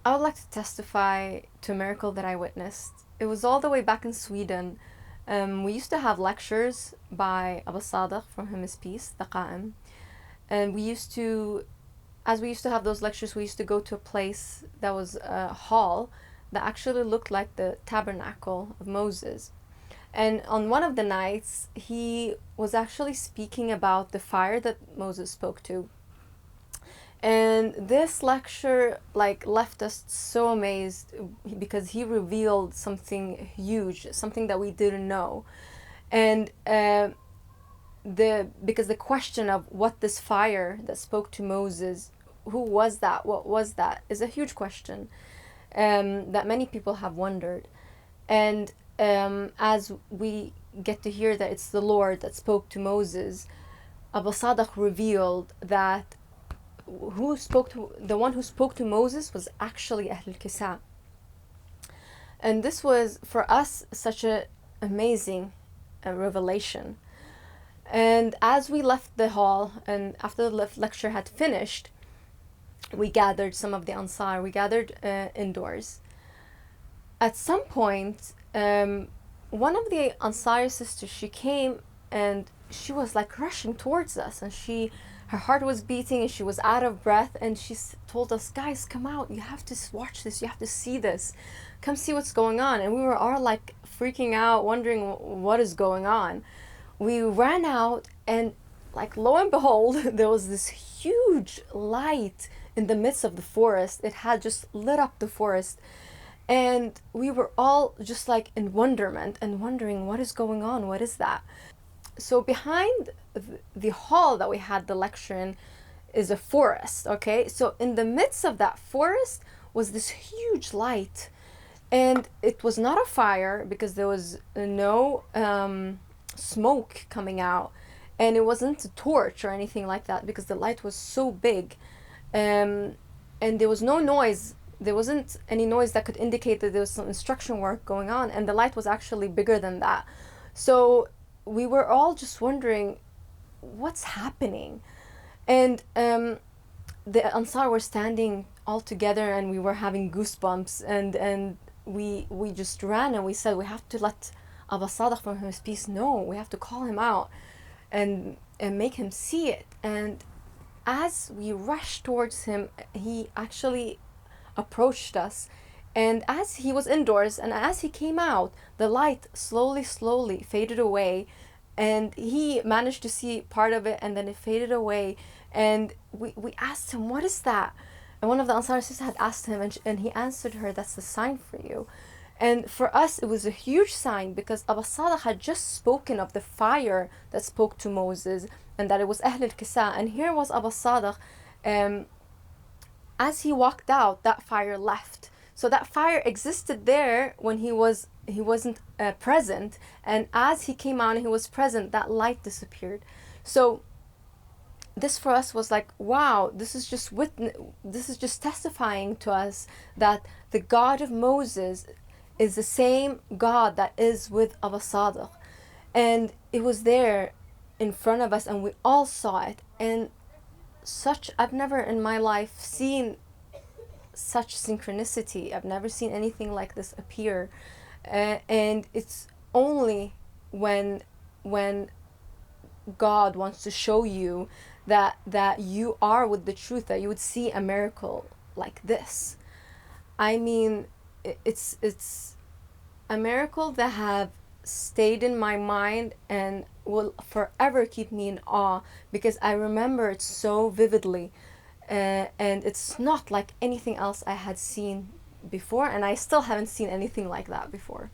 I would like to testify to a miracle that I witnessed. It was all the way back in Sweden. We used to have lectures by Abu Sadaq, from him is peace, the Qa'im. And as we used to have those lectures, we used to go to a place that was a hall that actually looked like the tabernacle of Moses. And on one of the nights, he was actually speaking about the fire that Moses spoke to. And this lecture left us so amazed, because he revealed something huge, something that we didn't know. And because the question of what this fire that spoke to Moses, who was that, what was that, is a huge question that many people have wondered. And as we get to hear that it's the Lord that spoke to Moses, Abu Sadaq revealed that the one who spoke to Moses was actually Ahl al-Kisa. And this was for us such an amazing revelation. And as we left the hall, and after the lecture had finished, we gathered, some of the Ansar, we gathered indoors. At some point, one of the Ansari sisters, she came and she was like rushing towards us, and her heart was beating and she was out of breath, and she told us, guys, come out, you have to watch this, you have to see this, come see what's going on. And we were all like freaking out, wondering what is going on. We ran out, and like lo and behold, there was this huge light in the midst of the forest. It had just lit up the forest, and we were all just like in wonderment and wondering what is going on, what is that. So behind the hall that we had the lecture in is a forest, okay? So in the midst of that forest was this huge light, and it was not a fire because there was no smoke coming out, and it wasn't a torch or anything like that because the light was so big, and there was no noise. There wasn't any noise that could indicate that there was some construction work going on, and the light was actually bigger than that. So we were all just wondering what's happening. And the Ansar were standing all together, and we were having goosebumps, and we just ran, and we said, we have to let Abu Sadaq, from his peace, know. We have to call him out and make him see it. And as we rushed towards him, he actually approached us, and as he was indoors and as he came out, the light slowly faded away, and he managed to see part of it, and then it faded away. And we asked him, what is that? And one of the Ansar sisters had asked him, and he answered her, that's the sign for you. And for us, it was a huge sign, because Abu Sadaq had just spoken of the fire that spoke to Moses, and that it was Ahl al-Kisa. And here was Abu Sadaq, as he walked out, that fire left. So that fire existed there when he wasn't present, and as he came out and he was present, that light disappeared. So this for us was like, wow, this is just testifying to us that the God of Moses is the same God that is with Abu Sadaq. And it was there in front of us, and we all saw it. And I've never in my life seen such synchronicity. I've never seen anything like this appear. And it's only when God wants to show you that you are with the truth, that you would see a miracle like this. I mean, it's a miracle that have stayed in my mind and will forever keep me in awe, because I remember it so vividly, and it's not like anything else I had seen before, and I still haven't seen anything like that before.